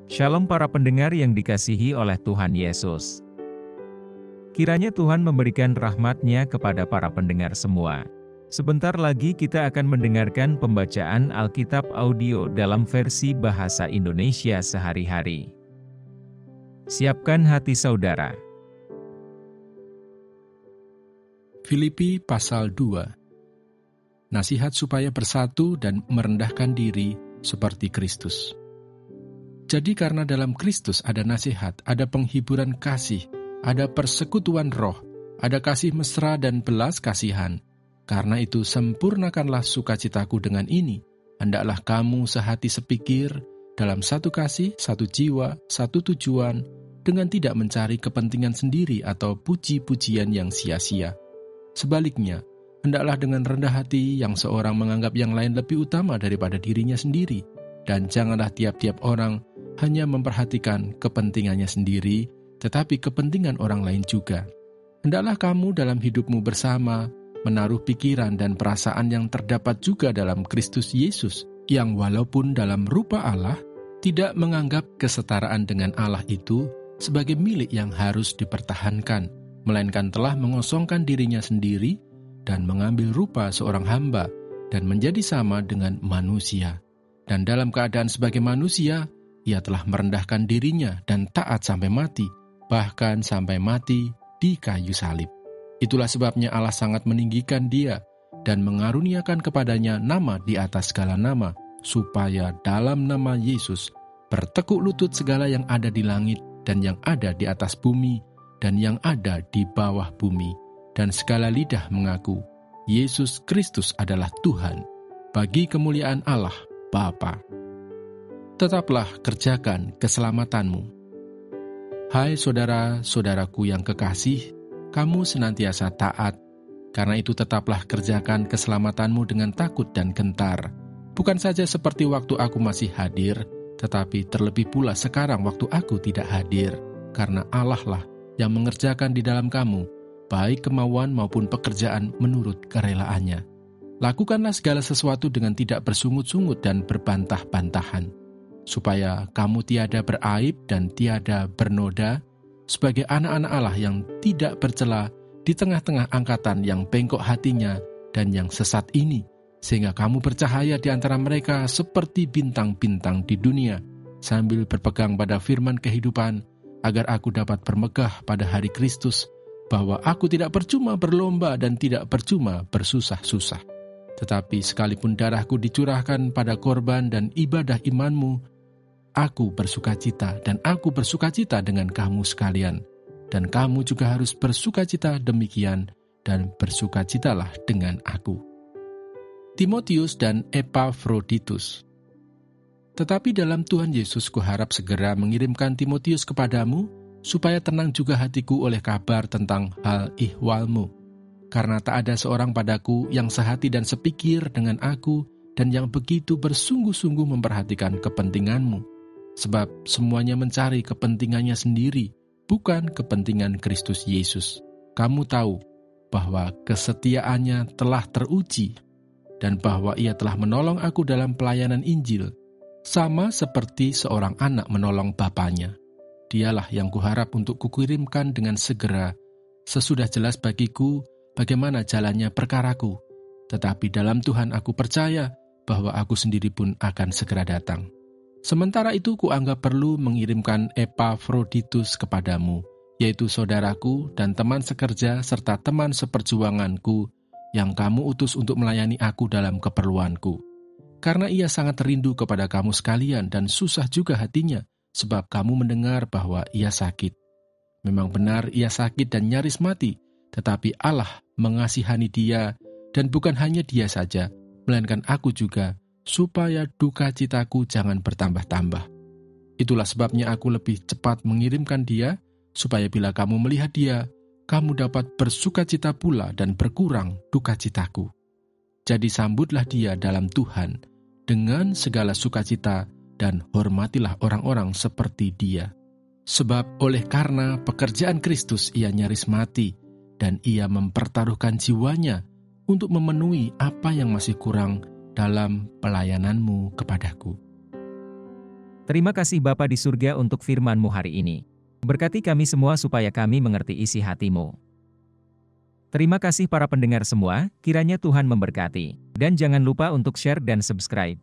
Shalom para pendengar yang dikasihi oleh Tuhan Yesus. Kiranya Tuhan memberikan rahmat-Nya kepada para pendengar semua. Sebentar lagi kita akan mendengarkan pembacaan Alkitab audio dalam versi bahasa Indonesia sehari-hari. Siapkan hati saudara. Filipi pasal 2. Nasihat supaya bersatu dan merendahkan diri seperti Kristus. Jadi karena dalam Kristus ada nasihat, ada penghiburan kasih, ada persekutuan roh, ada kasih mesra dan belas kasihan. Karena itu sempurnakanlah sukacitaku dengan ini. Hendaklah kamu sehati sepikir, dalam satu kasih, satu jiwa, satu tujuan, dengan tidak mencari kepentingan sendiri atau puji-pujian yang sia-sia. Sebaliknya, hendaklah dengan rendah hati yang seorang menganggap yang lain lebih utama daripada dirinya sendiri, dan janganlah tiap-tiap orang hanya memperhatikan kepentingannya sendiri, tetapi kepentingan orang lain juga. Hendaklah kamu dalam hidupmu bersama menaruh pikiran dan perasaan yang terdapat juga dalam Kristus Yesus, yang walaupun dalam rupa Allah, tidak menganggap kesetaraan dengan Allah itu sebagai milik yang harus dipertahankan, melainkan telah mengosongkan dirinya sendiri dan mengambil rupa seorang hamba dan menjadi sama dengan manusia. Dan dalam keadaan sebagai manusia, Ia telah merendahkan dirinya dan taat sampai mati, bahkan sampai mati di kayu salib. Itulah sebabnya Allah sangat meninggikan Dia dan mengaruniakan kepadanya nama di atas segala nama, supaya dalam nama Yesus bertekuk lutut segala yang ada di langit dan yang ada di atas bumi dan yang ada di bawah bumi, dan segala lidah mengaku Yesus Kristus adalah Tuhan, bagi kemuliaan Allah Bapa. Tetaplah kerjakan keselamatanmu. Hai saudara-saudaraku yang kekasih, kamu senantiasa taat. Karena itu tetaplah kerjakan keselamatanmu dengan takut dan gentar. Bukan saja seperti waktu aku masih hadir, tetapi terlebih pula sekarang waktu aku tidak hadir. Karena Allah lah yang mengerjakan di dalam kamu, baik kemauan maupun pekerjaan menurut kerelaannya. Lakukanlah segala sesuatu dengan tidak bersungut-sungut dan berbantah-bantahan, supaya kamu tiada beraib dan tiada bernoda, sebagai anak-anak Allah yang tidak bercela di tengah-tengah angkatan yang bengkok hatinya dan yang sesat ini, sehingga kamu bercahaya di antara mereka seperti bintang-bintang di dunia, sambil berpegang pada firman kehidupan, agar aku dapat bermegah pada hari Kristus, bahwa aku tidak percuma berlomba dan tidak percuma bersusah-susah. Tetapi sekalipun darahku dicurahkan pada korban dan ibadah imanmu, aku bersukacita dan aku bersukacita dengan kamu sekalian. Dan kamu juga harus bersukacita demikian dan bersukacitalah dengan aku. Timotius dan Epafroditus. Tetapi dalam Tuhan Yesus kuharap segera mengirimkan Timotius kepadamu, supaya tenang juga hatiku oleh kabar tentang hal ihwalmu. Karena tak ada seorang padaku yang sehati dan sepikir dengan aku dan yang begitu bersungguh-sungguh memperhatikan kepentinganmu. Sebab semuanya mencari kepentingannya sendiri, bukan kepentingan Kristus Yesus. Kamu tahu bahwa kesetiaannya telah teruji dan bahwa Ia telah menolong aku dalam pelayanan Injil, sama seperti seorang anak menolong bapaknya. Dialah yang kuharap untuk kukirimkan dengan segera, sesudah jelas bagiku bagaimana jalannya perkaraku. Tetapi dalam Tuhan aku percaya bahwa aku sendiri pun akan segera datang. Sementara itu kuanggap perlu mengirimkan Epafroditus kepadamu, yaitu saudaraku dan teman sekerja serta teman seperjuanganku yang kamu utus untuk melayani aku dalam keperluanku. Karena ia sangat rindu kepada kamu sekalian dan susah juga hatinya, sebab kamu mendengar bahwa ia sakit. Memang benar ia sakit dan nyaris mati, tetapi Allah mengasihani dia, dan bukan hanya dia saja, melainkan aku juga, supaya duka citaku jangan bertambah-tambah. Itulah sebabnya aku lebih cepat mengirimkan dia, supaya bila kamu melihat dia, kamu dapat bersukacita pula dan berkurang duka citaku. Jadi sambutlah dia dalam Tuhan, dengan segala sukacita, dan hormatilah orang-orang seperti dia. Sebab oleh karena pekerjaan Kristus ia nyaris mati, dan ia mempertaruhkan jiwanya untuk memenuhi apa yang masih kurang dalam pelayananmu kepadaku. Terima kasih Bapa di surga untuk firman-Mu hari ini. Berkati kami semua supaya kami mengerti isi hati-Mu. Terima kasih para pendengar semua, kiranya Tuhan memberkati. Dan jangan lupa untuk share dan subscribe.